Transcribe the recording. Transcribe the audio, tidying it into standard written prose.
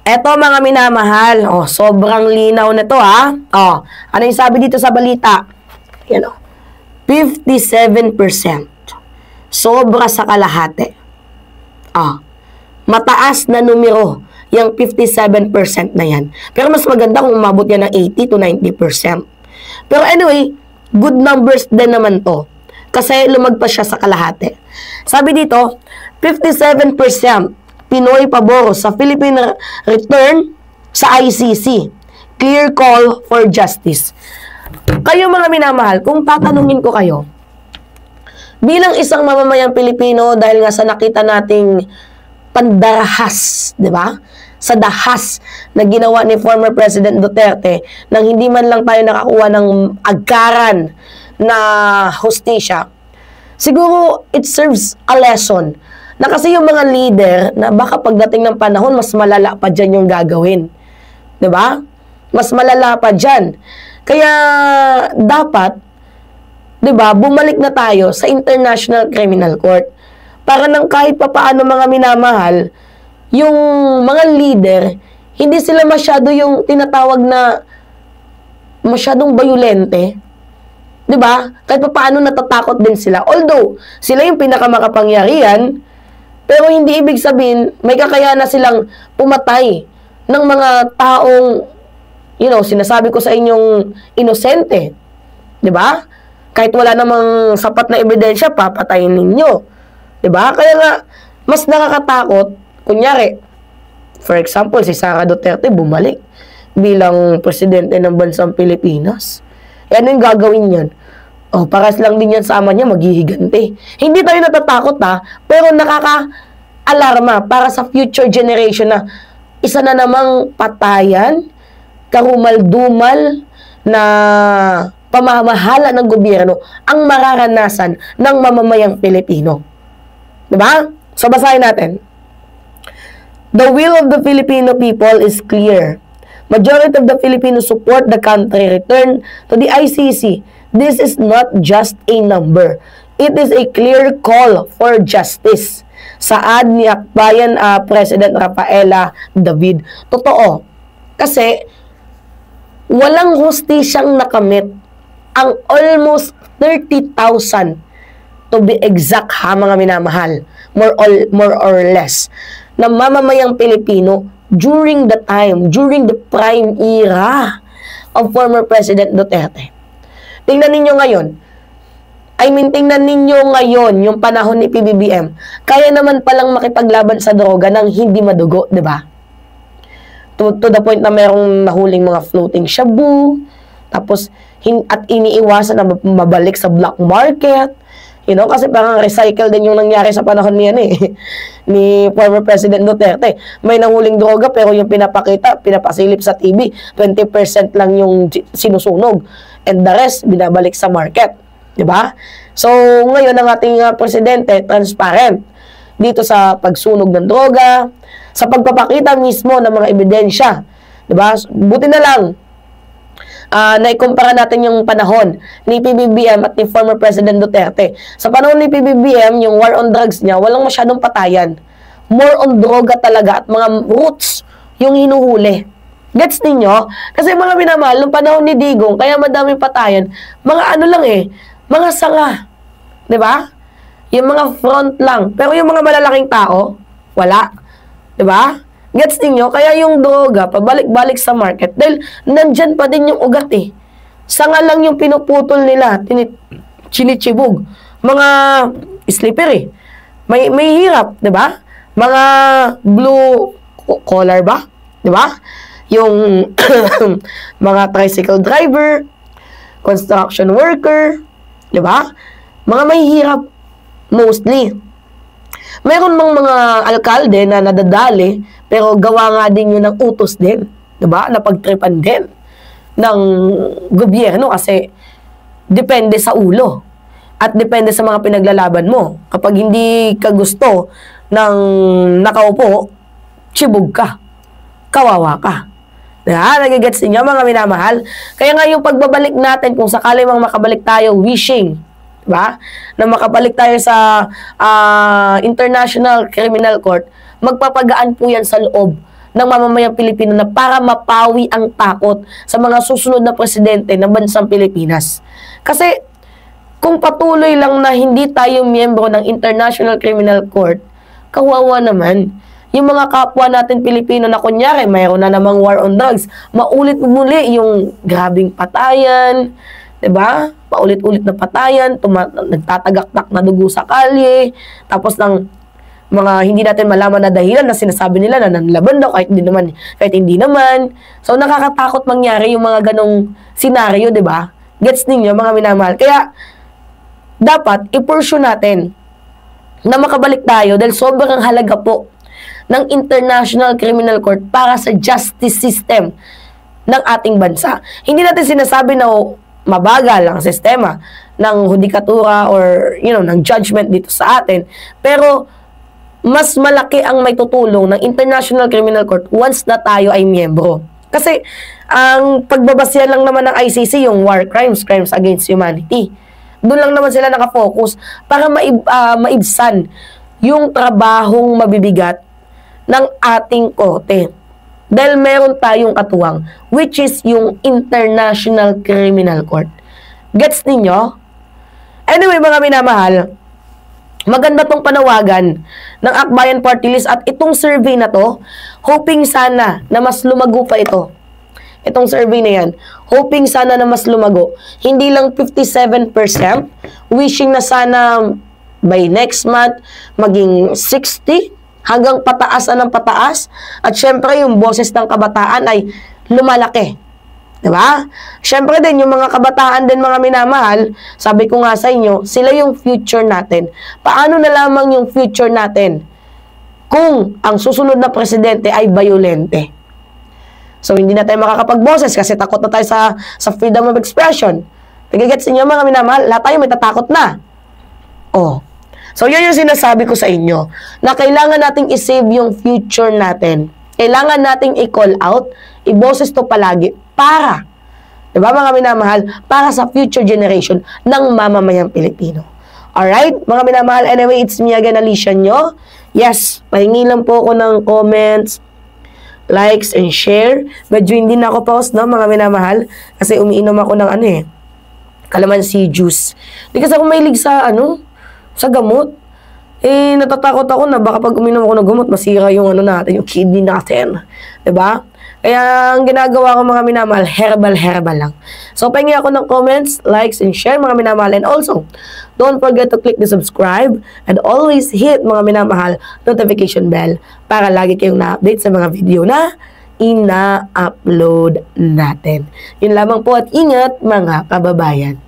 Eto mga minamahal, sobrang linaw na to ha. Ano yung sabi dito sa balita? Yan 57%. Sobra sa kalahati. Mataas na numero yung 57% na yan. Pero mas maganda kung umabot yan ng 80 to 90%. Pero anyway, good numbers din naman to. Kasi lumagpas siya sa kalahati. Sabi dito, 57% Pinoy pabor sa Philippine return sa ICC. Clear call for justice. Kayo mga minamahal, kung tatanungin ko kayo, bilang isang mamamayang Pilipino dahil nga sa nakita nating pandarahas, di ba? Sa dahas na ginawa ni former President Duterte nang hindi man lang tayo nakakuha ng agaran na hustisya, siguro it serves a lesson na kasi yung mga leader na baka pagdating ng panahon mas malala pa dyan yung gagawin. Diba? Mas malala pa dyan. Kaya dapat, diba, bumalik na tayo sa International Criminal Court para nang kahit papaano mga minamahal, yung mga leader, hindi sila masyado yung tinatawag na masyadong bayulente. Diba? Kahit papaano natatakot din sila. Although, sila yung pinakamakapangyarihan, pero hindi ibig sabihin, may kakayanan silang pumatay ng mga taong, sinasabi ko sa inyong inosente. Diba? Kahit wala namang sapat na ebidensya, papatayin ninyo. Diba? Kaya nga, mas nakakatakot, kunyari, for example, si Sara Duterte bumalik bilang presidente ng bansang Pilipinas. Ano yung gagawin yan? Paras lang din yan sa ama niya, maghihigante. Hindi tayo natatakot pero nakaka-alarma para sa future generation na isa na namang patayan, karumal-dumal na pamamahala ng gobyerno ang mararanasan ng mamamayang Pilipino. Diba? So, basahin natin. The will of the Filipino people is clear. Majority of the Filipinos support the country return to the ICC. This is not just a number. It is a clear call for justice. Saad ni Akbayan President Rafaela David. Totoo. Kasi walang hustisyang nakamit ang almost 30,000 to be exact mga minamahal. More or less. Na mamamayang Pilipino during the prime era of former President Duterte. Tingnan ninyo ngayon. Tingnan ninyo ngayon yung panahon ni PBBM. Kaya naman palang makipaglaban sa droga nang hindi madugo, di ba? To the point na merong nahuling mga floating shabu, tapos at iniiwasan na mabalik sa black market. Kasi parang recycle din yung nangyari sa panahon niyan ni former President Duterte. May nahuling droga pero yung pinapasilip sa TV, 20% lang yung sinusunog. And the rest, binabalik sa market. Diba? So, ngayon ang ating presidente, transparent dito sa pagsunog ng droga, sa pagpapakita mismo ng mga ebidensya. Diba? Buti na lang, naikumpara natin yung panahon ni PBBM at ni former President Duterte. Sa panahon ni PBBM, yung war on drugs niya, walang masyadong patayan. More on droga talaga at mga roots yung hinuhuli. Gets ninyo? Kasi mga minamahal, nung panahon ni Digong, kaya madaming patayan, mga mga sanga. Diba? Yung mga front lang. Pero yung mga malalaking tao, wala. Diba? Gets ninyo? Kaya yung droga, pabalik-balik sa market. Dahil nandyan pa din yung ugat Sanga lang yung pinuputol nila, chinichibog. Mga slippery. May hirap, di ba? Mga blue collar ba? Di ba? Yung mga tricycle driver, construction worker, di ba? Mga may hirap, mostly. Meron mga alkalde na nadadali, pero gawa nga din yun ng utos din. Diba? Napagtripan din ng gobyerno kasi depende sa ulo. At depende sa mga pinaglalaban mo. Kapag hindi ka gusto ng nakaupo, chibog ka. Kawawa ka. Diba? Nagigets niyo mga minamahal? Kaya nga yung pagbabalik natin, kung sakali mang makabalik tayo, wishing, diba? Na makabalik tayo sa International Criminal Court, magpapagaan po yan sa loob ng mamamayang Pilipino na para mapawi ang takot sa mga susunod na presidente ng bansang Pilipinas. Kasi kung patuloy lang na hindi tayo miyembro ng International Criminal Court, kawawa naman. Yung mga kapwa natin Pilipino na kunyari, mayroon na namang war on drugs, maulit muli yung grabing patayan, diba? Paulit-ulit na patayan, nagtatagaktak na dugo sa kalye, tapos ng mga hindi natin malaman na dahilan na sinasabi nila na nanlaban daw kahit hindi naman. So nakakatakot mangyari yung mga ganong senaryo, diba? Gets ninyo mga minamahal. Kaya dapat i-pursue natin na makabalik tayo dahil sobrang halaga po ng International Criminal Court para sa justice system ng ating bansa. Hindi natin sinasabi na mabagal ang sistema ng hudikatura or ng judgment dito sa atin, pero mas malaki ang may tutulong ng International Criminal Court once na tayo ay miyembro. Kasi ang pagbabasya lang naman ng ICC yung war crimes, crimes against humanity. Doon lang naman sila nakafocus para maibsan yung trabahong mabibigat ng ating korte. Dahil meron tayong katuwang, which is yung International Criminal Court. Gets ninyo? Anyway, mga minamahal, maganda tong panawagan ng Akbayan Party List at itong survey na to, hoping sana na mas lumago pa ito. Itong survey na yan, hoping sana na mas lumago. Hindi lang 57%, wishing na sana by next month maging 60%, hanggang pataasan ng pataas. At syempre, yung boses ng kabataan ay lumalaki. Diba? Syempre din, yung mga kabataan din, mga minamahal, sabi ko nga sa inyo, sila yung future natin. Paano na lamang yung future natin kung ang susunod na presidente ay bayolente? So, hindi na tayo makakapagboses kasi takot na tayo sa freedom of expression. Nagigets niyo mga minamahal, lahat tayo may tatakot na. Oh. So, yun yung sinasabi ko sa inyo, na kailangan nating isave yung future natin. Kailangan nating i-call out, i-boses to palagi para, diba mga minamahal, para sa future generation ng mamamayang Pilipino. Alright, mga minamahal, anyway, it's me again, Alicia nyo. Yes, pahingi lang po ako ng comments, likes, and share. Medyo hindi na ako post, no, mga minamahal, kasi umiinom ako ng calamansi juice. Hindi kasi ako mahilig sa gamot. Natatakot ako na baka pag uminom ako ng gamot, masira yung natin, yung kidney natin. Diba? Kaya ang ginagawa ko mga minamahal, herbal lang. So, pahingi ako ng comments, likes, and share mga minamahal. And also, don't forget to click the subscribe and always hit mga minamahal notification bell para lagi kayong na-update sa mga video na ina-upload natin. Yun lamang po at ingat mga kababayan.